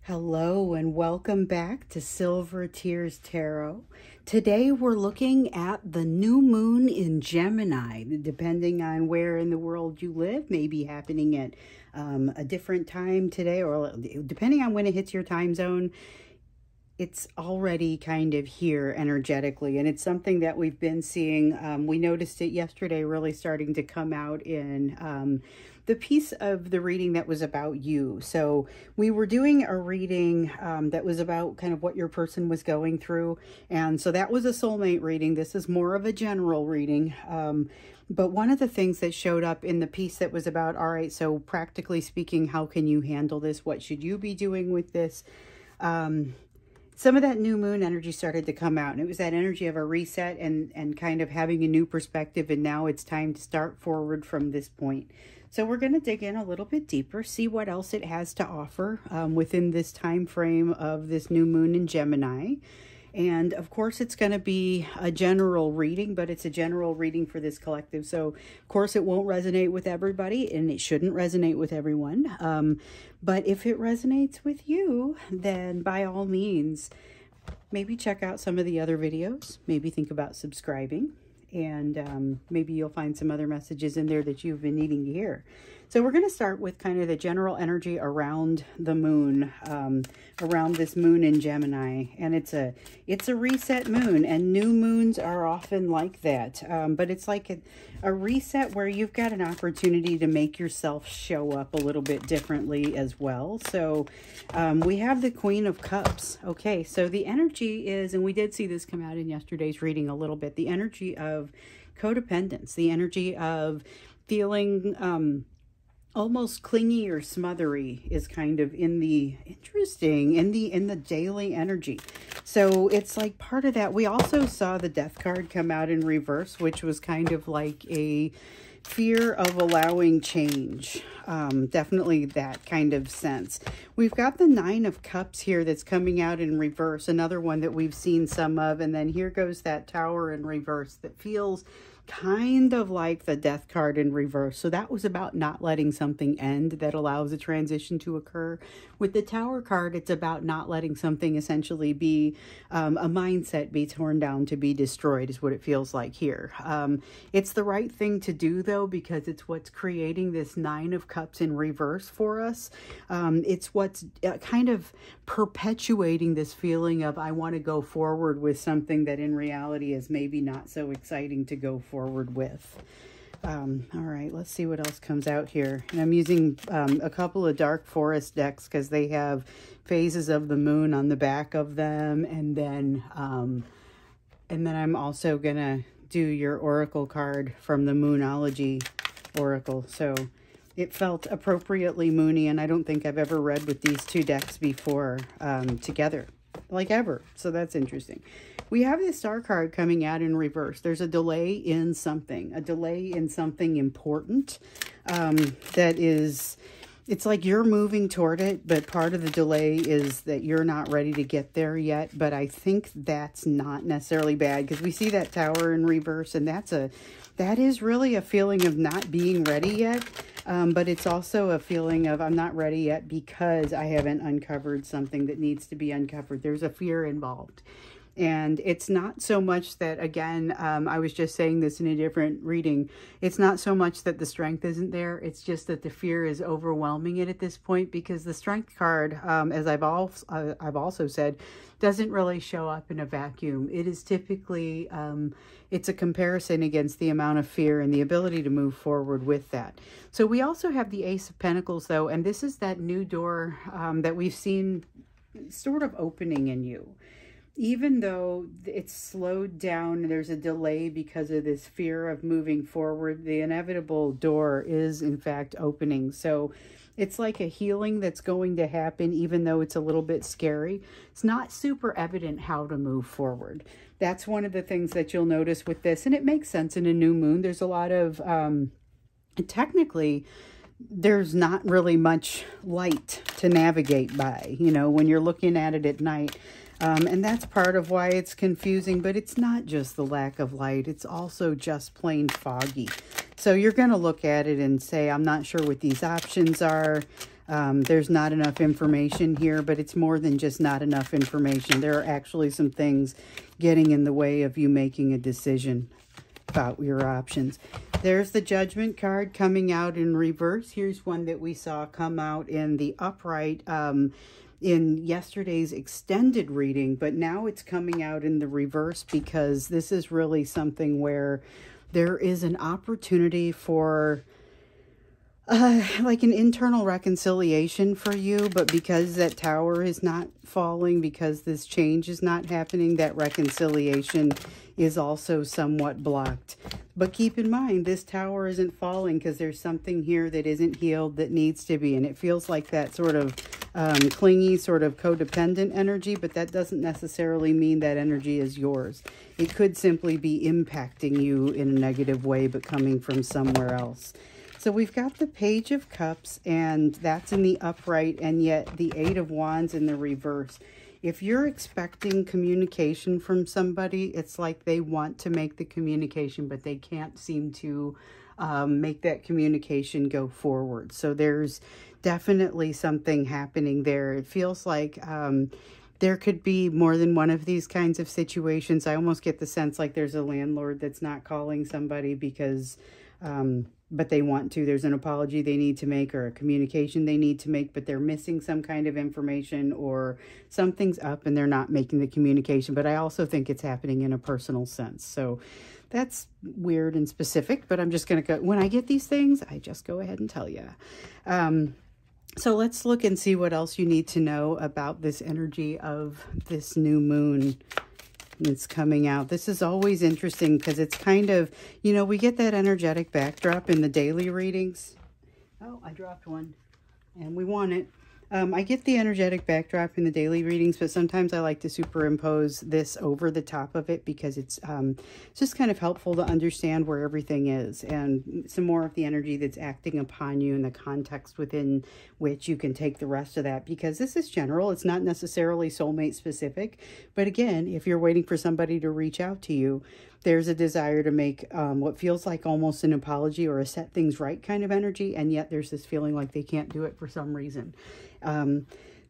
Hello and welcome back to Silver Tears Tarot. Today we're looking at the new moon in Gemini. Depending on where in the world you live, may be happening at a different time today, or depending on when it hits your time zone, it's already kind of here energetically, and it's something that we've been seeing. We noticed it yesterday really starting to come out in the piece of the reading that was about you. So we were doing a reading that was about kind of what your person was going through, and so that was a soulmate reading. This is more of a general reading. But one of the things that showed up in the piece that was about, all right, so practically speaking, how can you handle this? What should you be doing with this? Some of that new moon energy started to come out, and it was that energy of a reset and kind of having a new perspective, and now it's time to start forward from this point. So we're going to dig in a little bit deeper, see what else it has to offer within this time frame of this new moon in Gemini. And of course, it's going to be a general reading, but it's a general reading for this collective. So of course, it won't resonate with everybody, and it shouldn't resonate with everyone. But if it resonates with you, then by all means, maybe check out some of the other videos. Maybe think about subscribing, and maybe you'll find some other messages in there that you've been needing to hear. So we're going to start with kind of the general energy around the moon, around this moon in Gemini. And it's a reset moon, and new moons are often like that. But it's like a reset where you've got an opportunity to make yourself show up a little bit differently as well. So we have the Queen of Cups. Okay, so the energy is, and we did see this come out in yesterday's reading a little bit, the energy of codependence, the energy of feeling almost clingy or smothery is kind of in the in the daily energy. So it's like part of that. We also saw the Death card come out in reverse, which was kind of like a fear of allowing change. Definitely that kind of sense. We've got the Nine of Cups here that's coming out in reverse, another one that we've seen some of, and then here goes that Tower in reverse that feels kind of like the Death card in reverse. So that was about not letting something end that allows a transition to occur. With the Tower card, it's about not letting something essentially be a mindset be torn down to be destroyed is what it feels like here. It's the right thing to do though, because it's what's creating this Nine of Cups in reverse for us. It's what's kind of perpetuating this feeling of I want to go forward with something that in reality is maybe not so exciting to go forward with. All right, let's see what else comes out here. And I'm using a couple of Dark Forest decks because they have phases of the moon on the back of them, and then I'm also gonna do your Oracle card from the Moonology Oracle. So it felt appropriately moony, and I don't think I've ever read with these two decks before together, like ever. So that's interesting. We have this Star card coming out in reverse. There's a delay in something important that is, it's like you're moving toward it, but part of the delay is that you're not ready to get there yet. But I think that's not necessarily bad, because we see that Tower in reverse, and that is really a feeling of not being ready yet. But it's also a feeling of I'm not ready yet because I haven't uncovered something that needs to be uncovered. There's a fear involved. And it's not so much that, again, I was just saying this in a different reading, it's not so much that the strength isn't there, it's just that the fear is overwhelming it at this point, because the Strength card, as I've also said, doesn't really show up in a vacuum. It is typically, it's a comparison against the amount of fear and the ability to move forward with that. So we also have the Ace of Pentacles, though, and this is that new door that we've seen sort of opening in you. Even though it's slowed down, there's a delay because of this fear of moving forward, the inevitable door is in fact opening. So it's like a healing that's going to happen, even though it's a little bit scary. It's not super evident how to move forward. That's one of the things that you'll notice with this, and it makes sense in a new moon. There's a lot of, technically, there's not really much light to navigate by, you know, when you're looking at it at night. And that's part of why it's confusing, but it's not just the lack of light. It's also just plain foggy. So you're going to look at it and say, I'm not sure what these options are. There's not enough information here, but it's more than just not enough information. There are actually some things getting in the way of you making a decision about your options. There's the Judgment card coming out in reverse. Here's one that we saw come out in the upright in yesterday's extended reading, but now it's coming out in the reverse because this is really something where there is an opportunity for like an internal reconciliation for you, but because that tower is not falling, because this change is not happening, that reconciliation is also somewhat blocked. But keep in mind, this tower isn't falling because there's something here that isn't healed that needs to be, and it feels like that sort of clingy, sort of codependent energy, but that doesn't necessarily mean that energy is yours. It could simply be impacting you in a negative way, but coming from somewhere else. So we've got the Page of Cups, and that's in the upright, and yet the Eight of Wands in the reverse. If you're expecting communication from somebody, it's like they want to make the communication, but they can't seem to make that communication go forward. So there's definitely something happening there. It feels like there could be more than one of these kinds of situations. I almost get the sense like there's a landlord that's not calling somebody because but they want to. There's an apology they need to make or a communication they need to make, but they're missing some kind of information or something's up and they're not making the communication. But I also think it's happening in a personal sense. So that's weird and specific, but I'm just going to go, when I get these things, I just go ahead and tell you. So let's look and see what else you need to know about this energy of this new moon. It's coming out. This is always interesting because it's kind of, you know, we get that energetic backdrop in the daily readings. Oh, I dropped one and we want it. I get the energetic backdrop in the daily readings, but sometimes I like to superimpose this over the top of it because it's just kind of helpful to understand where everything is and some more of the energy that's acting upon you and the context within which you can take the rest of that, because this is general. It's not necessarily soulmate specific, but again, if you're waiting for somebody to reach out to you, there's a desire to make what feels like almost an apology or a set things right kind of energy, and yet there's this feeling like they can't do it for some reason.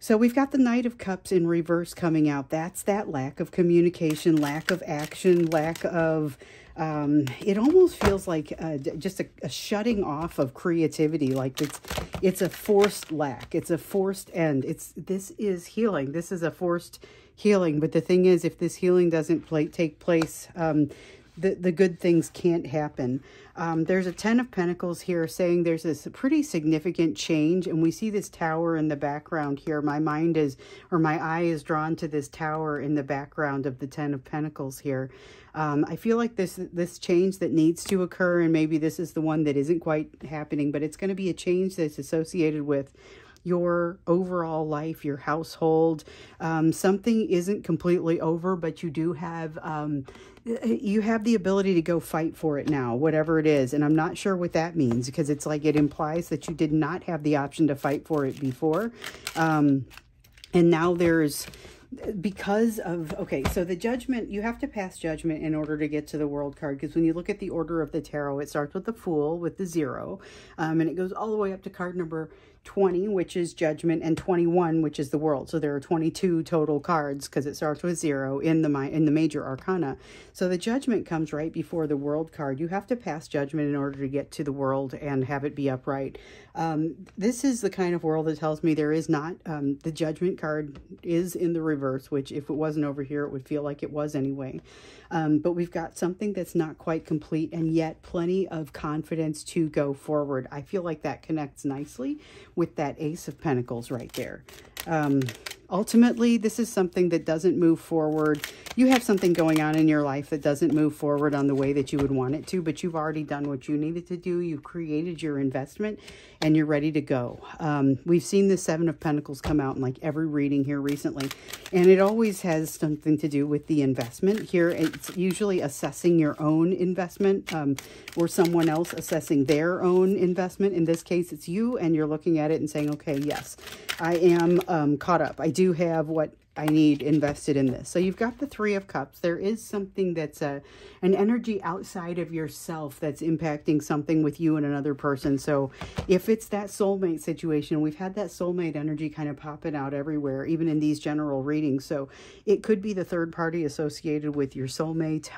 So we've got the Knight of Cups in reverse coming out. That's that lack of communication, lack of action, lack of, it almost feels like just a shutting off of creativity. Like it's a forced lack. It's a forced end. This is healing. This is a forced healing. But the thing is, if this healing doesn't take place, the good things can't happen. There's a 10 of Pentacles here saying there's this pretty significant change, and we see this tower in the background here. My mind is, or my eye is drawn to this tower in the background of the 10 of Pentacles here. I feel like this change that needs to occur, and maybe this is the one that isn't quite happening, but it's going to be a change that's associated with your overall life, your household. Something isn't completely over, but you do have you have the ability to go fight for it now, whatever it is. And I'm not sure what that means, because it's like it implies that you did not have the option to fight for it before. And now there's, because of, okay, so the Judgment, you have to pass Judgment in order to get to the World card, because when you look at the order of the tarot, it starts with the Fool, with the 0, and it goes all the way up to card number 20, which is Judgment, and 21, which is the World. So there are 22 total cards because it starts with 0 in the major arcana. So the Judgment comes right before the World card. You have to pass Judgment in order to get to the World and have it be upright. This is the kind of world that tells me there is not, the Judgment card is in the reverse, which if it wasn't over here, it would feel like it was anyway. But we've got something that's not quite complete, and yet plenty of confidence to go forward. I feel like that connects nicely with that Ace of Pentacles right there. Ultimately, this is something that doesn't move forward. You have something going on in your life that doesn't move forward on the way that you would want it to, but you've already done what you needed to do. You've created your investment and you're ready to go. We've seen the 7 of Pentacles come out in like every reading here recently, and it always has something to do with the investment. Here, it's usually assessing your own investment or someone else assessing their own investment. In this case, it's you, and you're looking at it and saying, okay, yes, I am caught up. I do have what I need invested in this. So you've got the Three of Cups. There is something that's an energy outside of yourself that's impacting something with you and another person. So if it's that soulmate situation, we've had that soulmate energy kind of popping out everywhere, even in these general readings. So it could be the third party associated with your soulmate.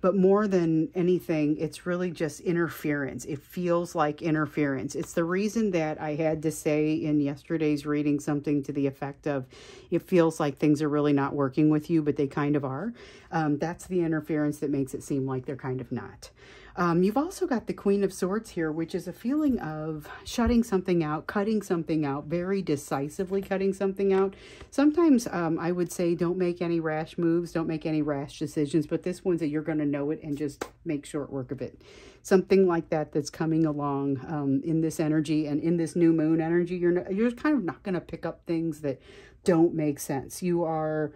But more than anything, it's really just interference. It feels like interference. It's the reason that I had to say in yesterday's reading something to the effect of, it feels like things are really not working with you, but they kind of are. That's the interference that makes it seem like they're kind of not. You've also got the Queen of Swords here, which is a feeling of shutting something out, cutting something out, very decisively cutting something out. Sometimes I would say don't make any rash moves, don't make any rash decisions, but this one's that you're going to know it and just make short work of it. Something like that that's coming along in this energy and in this new moon energy. You're kind of not going to pick up things that don't make sense. You are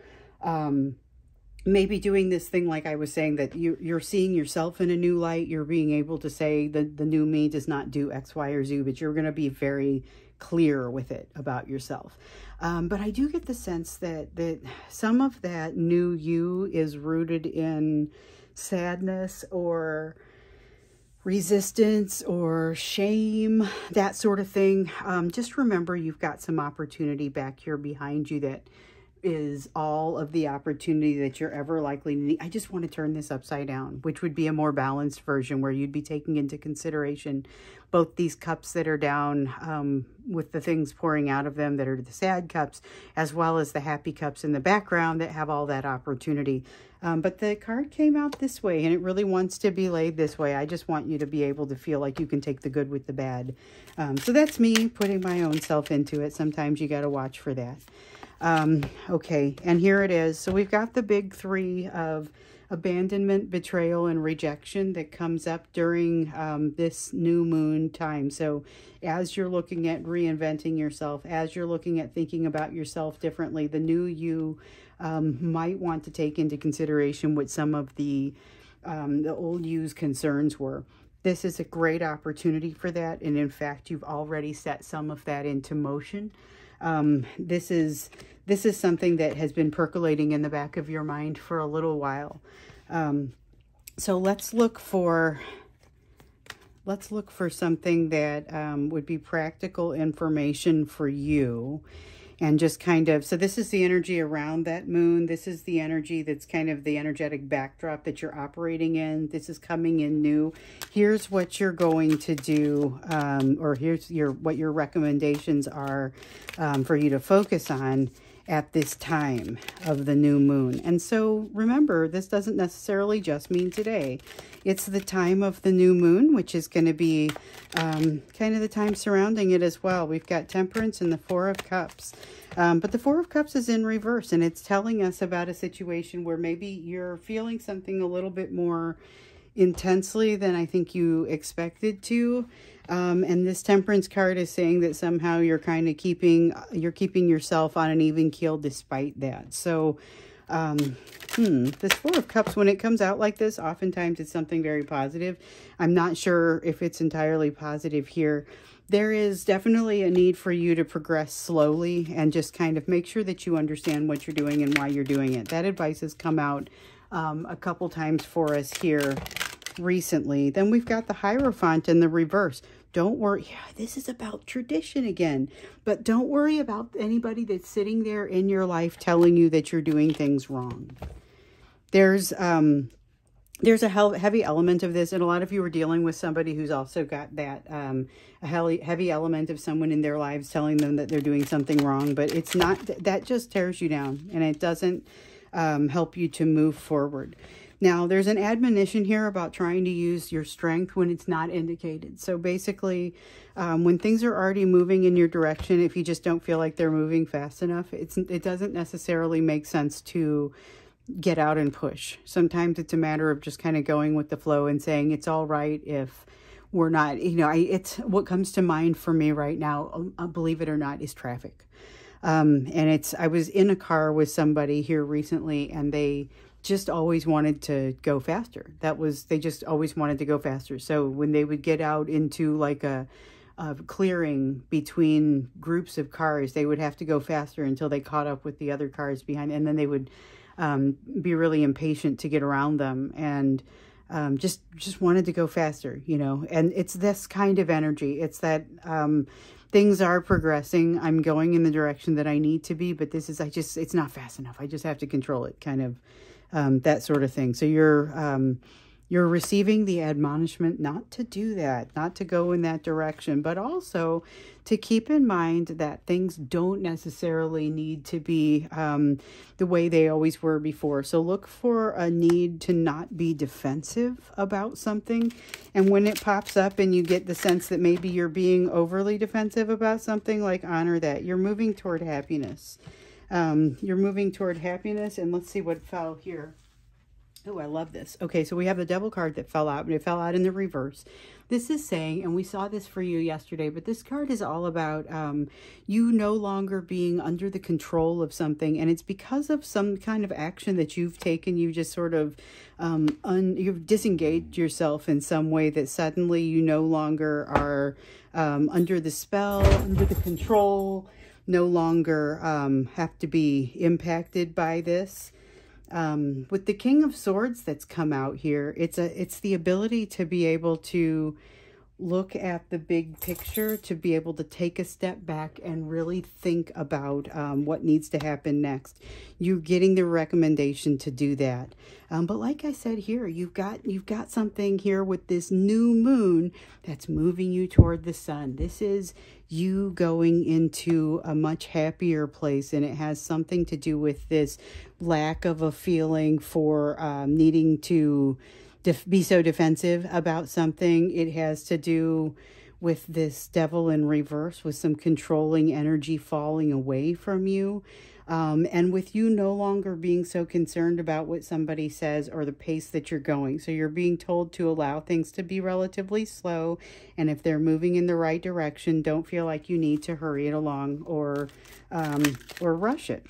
maybe doing this thing like I was saying, that you're seeing yourself in a new light. You're being able to say that the new me does not do X, Y, or Z, but you're going to be very clear with it about yourself. But I do get the sense that some of that new you is rooted in sadness or resistance or shame, that sort of thing. Just remember, you've got some opportunity back here behind you that is all of the opportunity that you're ever likely to need. I just want to turn this upside down, which would be a more balanced version where you'd be taking into consideration both these cups that are down with the things pouring out of them that are the sad cups, as well as the happy cups in the background that have all that opportunity. But the card came out this way, and it really wants to be laid this way. I just want you to be able to feel like you can take the good with the bad. So that's me putting my own self into it. Sometimes you got to watch for that. Okay, and here it is. So we've got the big three of abandonment, betrayal, and rejection that comes up during this new moon time. So as you're looking at reinventing yourself, as you're looking at thinking about yourself differently, the new you might want to take into consideration what some of the old you's concerns were. This is a great opportunity for that, and in fact, you've already set some of that into motion. This is something that has been percolating in the back of your mind for a little while. So let's look for something that would be practical information for you. And just kind of, so this is the energy around that moon. This is the energy that's kind of the energetic backdrop that you're operating in. This is coming in new. Here's what you're going to do, or here's what your recommendations are for you to focus on at this time of the new moon. And so remember, this doesn't necessarily just mean today. It's the time of the new moon, which is going to be kind of the time surrounding it as well. We've got Temperance and the Four of Cups. But the Four of Cups is in reverse, and it's telling us about a situation where maybe you're feeling something a little bit more intensely than I think you expected to. And this Temperance card is saying that somehow you're kind of keeping yourself on an even keel despite that. So this Four of Cups, when it comes out like this, oftentimes it's something very positive. I'm not sure if it's entirely positive here. There is definitely a need for you to progress slowly and just kind of make sure that you understand what you're doing and why you're doing it. That advice has come out a couple times for us here recently. Then we've got the Hierophant in the reverse. Don't worry. Yeah, this is about tradition again. But don't worry about anybody that's sitting there in your life telling you that you're doing things wrong. There's a heavy element of this, and a lot of you are dealing with somebody who's also got that a heavy element of someone in their lives telling them that they're doing something wrong. But it's not, that just tears you down, and it doesn't help you to move forward. Now, there's an admonition here about trying to use your strength when it's not indicated. So basically, when things are already moving in your direction, if you just don't feel like they're moving fast enough, it doesn't necessarily make sense to get out and push. Sometimes it's a matter of just kind of going with the flow and saying it's all right if we're not, it's what comes to mind for me right now, believe it or not, is traffic. And I was in a car with somebody here recently, and they just always wanted to go faster. They just always wanted to go faster. So when they would get out into like a clearing between groups of cars. They would have to go faster until they caught up with the other cars behind, and then they would be really impatient to get around them, and just wanted to go faster, you know. And it's this kind of energy. It's that things are progressing. I'm going in the direction that I need to be, but it's not fast enough. I just have to control it, kind of that sort of thing. So you're receiving the admonishment not to do that, not to go in that direction, but also to keep in mind that things don't necessarily need to be the way they always were before. So look for a need to not be defensive about something. And when it pops up and you get the sense that maybe you're being overly defensive about something, like, honor that. You're moving toward happiness. You're moving toward happiness. And let's see what fell here. Oh, I love this. Okay, so we have the Devil card that fell out, and it fell out in the reverse. This is saying, and we saw this for you yesterday, but this card is all about you no longer being under the control of something, and it's because of some kind of action that you've taken. You just sort of, you've disengaged yourself in some way that suddenly you no longer are under the spell, under the control, no longer have to be impacted by this. With the King of Swords that's come out here, it's the ability to be able to look at the big picture, to be able to take a step back and really think about what needs to happen next. You're getting the recommendation to do that. But like I said here, you've got something here with this new moon that's moving you toward the sun. This is you going into a much happier place, and it has something to do with this lack of a feeling for needing to be so defensive about something. It has to do with this Devil in reverse, with some controlling energy falling away from you. And with you no longer being so concerned about what somebody says or the pace that you're going. So you're being told to allow things to be relatively slow. And if they're moving in the right direction, don't feel like you need to hurry it along or rush it.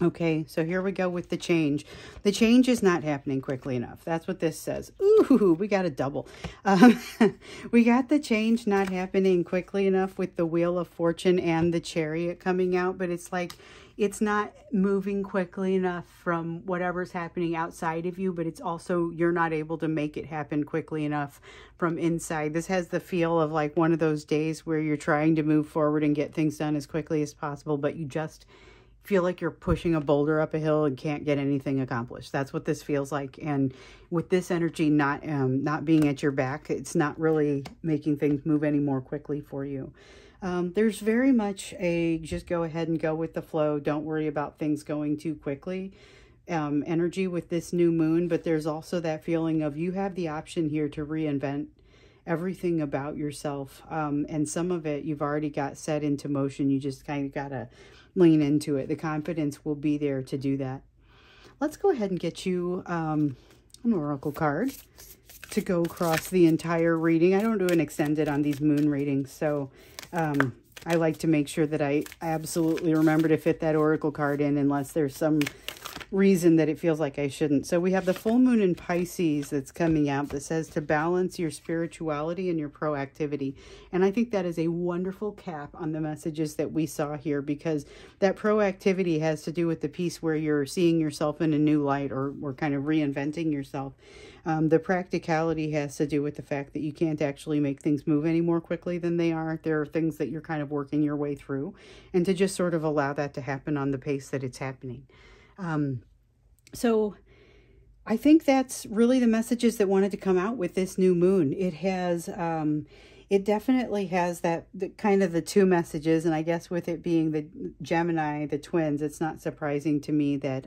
Okay, so here we go with the change. The change is not happening quickly enough. That's what this says. Ooh, we got a double. We got the change not happening quickly enough with the Wheel of Fortune and the Chariot coming out, but it's like it's not moving quickly enough from whatever's happening outside of you, but it's also you're not able to make it happen quickly enough from inside. This has the feel of like one of those days where you're trying to move forward and get things done as quickly as possible, but you just feel like you're pushing a boulder up a hill and can't get anything accomplished. That's what this feels like. And with this energy not being at your back, it's not really making things move any more quickly for you. There's very much a just go ahead and go with the flow. Don't worry about things going too quickly energy with this new moon. But there's also that feeling of you have the option here to reinvent everything about yourself. And some of it you've already got set into motion. You just kind of got to lean into it. The confidence will be there to do that. Let's go ahead and get you an oracle card to go across the entire reading. I don't do an extended on these moon readings, so I like to make sure that I absolutely remember to fit that oracle card in unless there's some reason that it feels like I shouldn't. So we have the full moon in Pisces that's coming out that says to balance your spirituality and your proactivity. And I think that is a wonderful cap on the messages that we saw here, because that proactivity has to do with the piece where you're seeing yourself in a new light or kind of reinventing yourself. The practicality has to do with the fact that you can't actually make things move any more quickly than they are. There are things that you're kind of working your way through, and to just sort of allow that to happen on the pace that it's happening. So I think that's really the messages that wanted to come out with this new moon. It has, it definitely has that kind of the two messages. And I guess with it being the Gemini, the twins, it's not surprising to me that,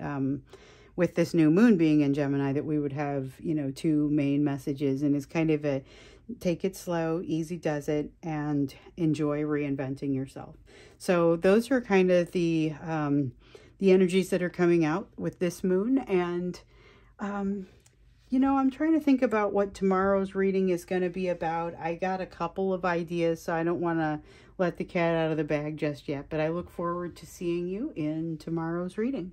with this new moon being in Gemini, that we would have, you know, two main messages. And it's kind of a take it slow, easy does it, and enjoy reinventing yourself. So those are kind of the energies that are coming out with this moon. And, you know, I'm trying to think about what tomorrow's reading is going to be about. I got a couple of ideas, so I don't want to let the cat out of the bag just yet, but I look forward to seeing you in tomorrow's reading.